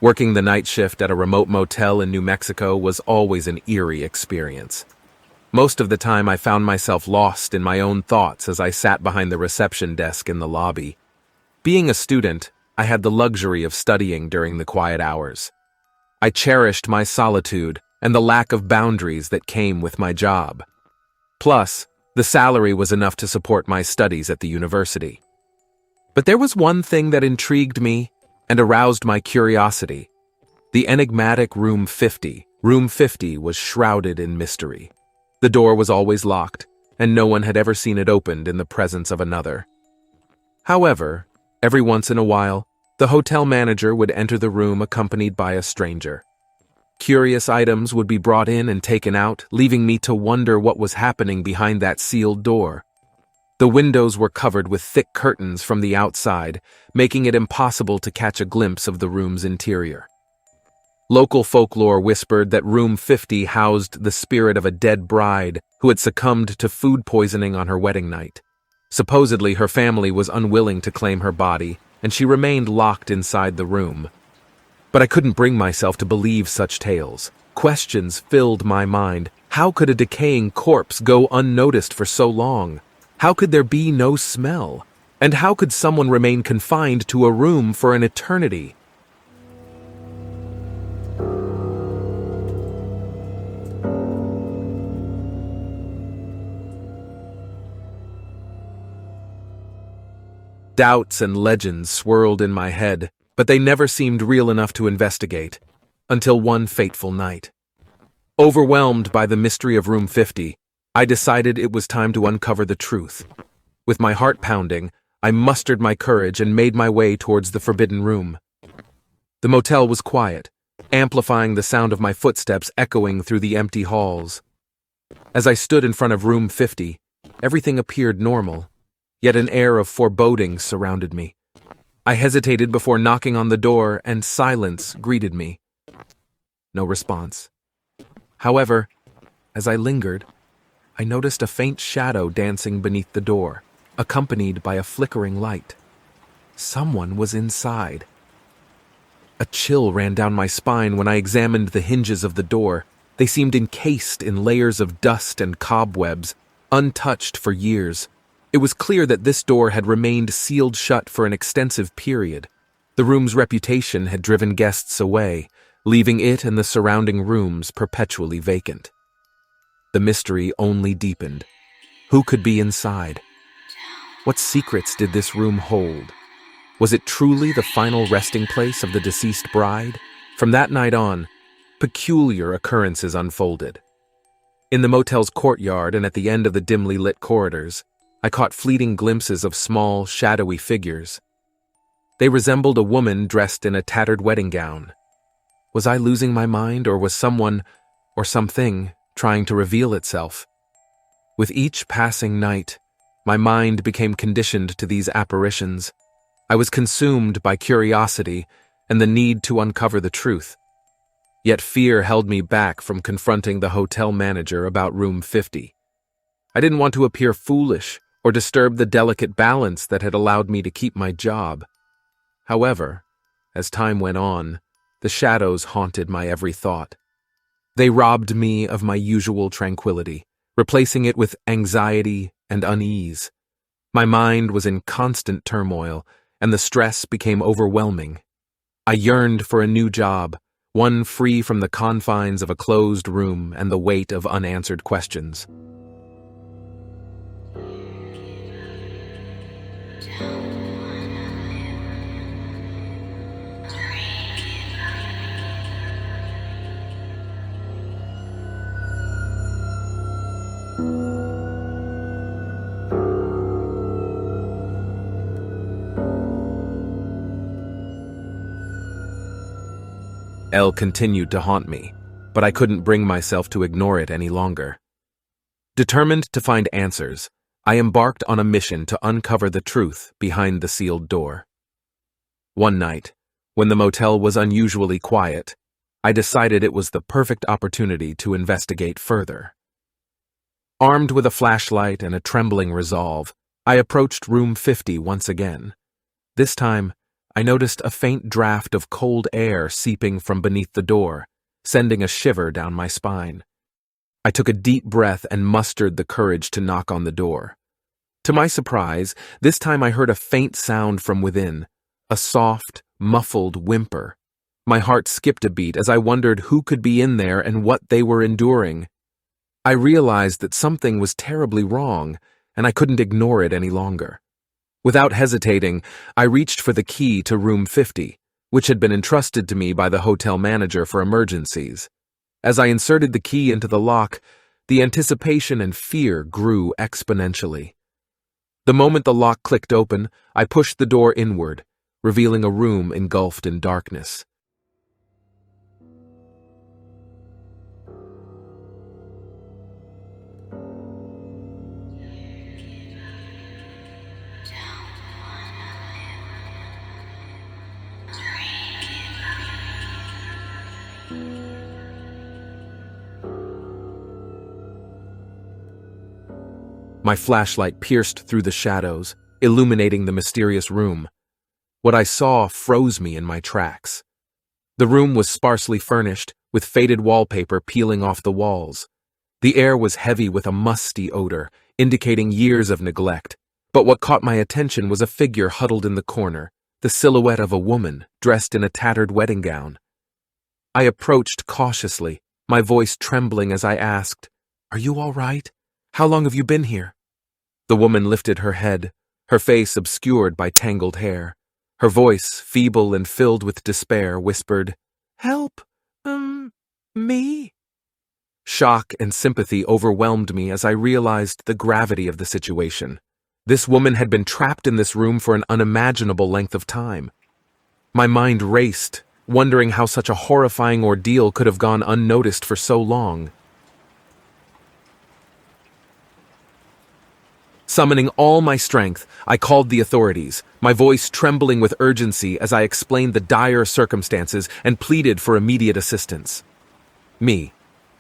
Working the night shift at a remote motel in New Mexico was always an eerie experience. Most of the time I found myself lost in my own thoughts as I sat behind the reception desk in the lobby. Being a student, I had the luxury of studying during the quiet hours. I cherished my solitude and the lack of boundaries that came with my job. Plus, the salary was enough to support my studies at the university. But there was one thing that intrigued me and aroused my curiosity. The enigmatic Room 50. Room 50 was shrouded in mystery. The door was always locked, and no one had ever seen it opened in the presence of another. However, every once in a while, the hotel manager would enter the room accompanied by a stranger. Curious items would be brought in and taken out, leaving me to wonder what was happening behind that sealed door. The windows were covered with thick curtains from the outside, making it impossible to catch a glimpse of the room's interior. Local folklore whispered that Room 50 housed the spirit of a dead bride who had succumbed to food poisoning on her wedding night. Supposedly, her family was unwilling to claim her body, and she remained locked inside the room. But I couldn't bring myself to believe such tales. Questions filled my mind. How could a decaying corpse go unnoticed for so long? How could there be no smell? And how could someone remain confined to a room for an eternity? Doubts and legends swirled in my head, but they never seemed real enough to investigate, until one fateful night. Overwhelmed by the mystery of Room 50, I decided it was time to uncover the truth. With my heart pounding, I mustered my courage and made my way towards the forbidden room. The motel was quiet, amplifying the sound of my footsteps echoing through the empty halls. As I stood in front of Room 50, everything appeared normal, yet an air of foreboding surrounded me. I hesitated before knocking on the door, and silence greeted me. No response. However, as I lingered, I noticed a faint shadow dancing beneath the door, accompanied by a flickering light. Someone was inside. A chill ran down my spine when I examined the hinges of the door. They seemed encased in layers of dust and cobwebs, untouched for years. It was clear that this door had remained sealed shut for an extensive period. The room's reputation had driven guests away, leaving it and the surrounding rooms perpetually vacant. The mystery only deepened. Who could be inside? What secrets did this room hold? Was it truly the final resting place of the deceased bride? From that night on, peculiar occurrences unfolded. In the motel's courtyard and at the end of the dimly lit corridors, I caught fleeting glimpses of small, shadowy figures. They resembled a woman dressed in a tattered wedding gown. Was I losing my mind, or was someone, or something, trying to reveal itself? With each passing night, my mind became conditioned to these apparitions. I was consumed by curiosity and the need to uncover the truth. Yet fear held me back from confronting the hotel manager about Room 50. I didn't want to appear foolish or disturb the delicate balance that had allowed me to keep my job. However, as time went on, the shadows haunted my every thought. They robbed me of my usual tranquility, replacing it with anxiety and unease. My mind was in constant turmoil, and the stress became overwhelming. I yearned for a new job, one free from the confines of a closed room and the weight of unanswered questions. Elle continued to haunt me, but I couldn't bring myself to ignore it any longer. Determined to find answers, I embarked on a mission to uncover the truth behind the sealed door. One night, when the motel was unusually quiet, I decided it was the perfect opportunity to investigate further. Armed with a flashlight and a trembling resolve, I approached Room 50 once again. This time, I noticed a faint draft of cold air seeping from beneath the door, sending a shiver down my spine. I took a deep breath and mustered the courage to knock on the door. To my surprise, this time I heard a faint sound from within, a soft, muffled whimper. My heart skipped a beat as I wondered who could be in there and what they were enduring. I realized that something was terribly wrong, and I couldn't ignore it any longer. Without hesitating, I reached for the key to room 50, which had been entrusted to me by the hotel manager for emergencies. As I inserted the key into the lock, the anticipation and fear grew exponentially. The moment the lock clicked open, I pushed the door inward, revealing a room engulfed in darkness. My flashlight pierced through the shadows, illuminating the mysterious room. What I saw froze me in my tracks. The room was sparsely furnished, with faded wallpaper peeling off the walls. The air was heavy with a musty odor, indicating years of neglect. But what caught my attention was a figure huddled in the corner, the silhouette of a woman dressed in a tattered wedding gown. I approached cautiously, my voice trembling as I asked, "Are you all right? How long have you been here?" The woman lifted her head, her face obscured by tangled hair. Her voice, feeble and filled with despair, whispered, "Help, me?" Shock and sympathy overwhelmed me as I realized the gravity of the situation. This woman had been trapped in this room for an unimaginable length of time. My mind raced, wondering how such a horrifying ordeal could have gone unnoticed for so long. Summoning all my strength, I called the authorities, my voice trembling with urgency as I explained the dire circumstances and pleaded for immediate assistance. Me.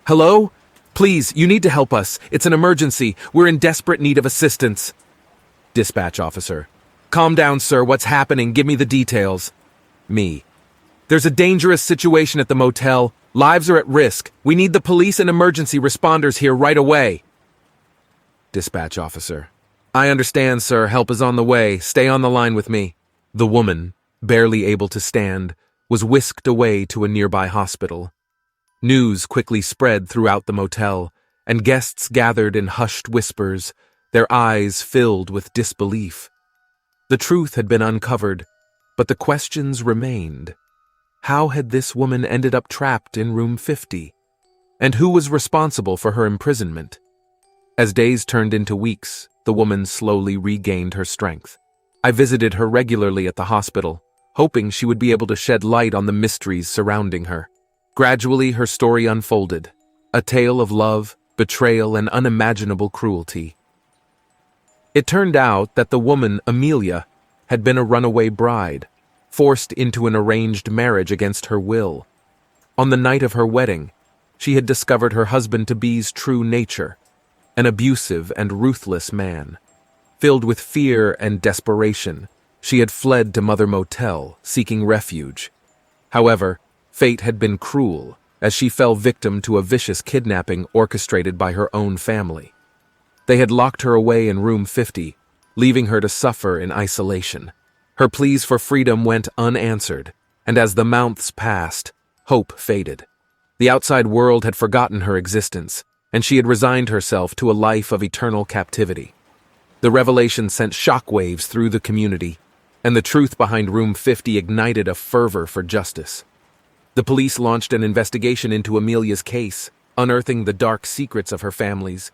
"Hello? Please, you need to help us. It's an emergency. We're in desperate need of assistance." Dispatch officer. "Calm down, sir. What's happening? Give me the details." Me. "There's a dangerous situation at the motel. Lives are at risk. We need the police and emergency responders here right away." Dispatch officer. "I understand, sir. Help is on the way. Stay on the line with me." The woman, barely able to stand, was whisked away to a nearby hospital. News quickly spread throughout the motel, and guests gathered in hushed whispers, their eyes filled with disbelief. The truth had been uncovered, but the questions remained. How had this woman ended up trapped in room 50? And who was responsible for her imprisonment? As days turned into weeks, the woman slowly regained her strength. I visited her regularly at the hospital, hoping she would be able to shed light on the mysteries surrounding her. Gradually, her story unfolded, a tale of love, betrayal, and unimaginable cruelty. It turned out that the woman, Amelia, had been a runaway bride, forced into an arranged marriage against her will. On the night of her wedding, she had discovered her husband to be's true nature, an abusive and ruthless man. Filled with fear and desperation, she had fled to Mother Motel, seeking refuge. However, fate had been cruel, as she fell victim to a vicious kidnapping orchestrated by her own family. They had locked her away in room 50, leaving her to suffer in isolation. Her pleas for freedom went unanswered, and as the months passed, hope faded. The outside world had forgotten her existence, and she had resigned herself to a life of eternal captivity. The revelation sent shockwaves through the community, and the truth behind room 50 ignited a fervor for justice. The police launched an investigation into Amelia's case, unearthing the dark secrets of her family's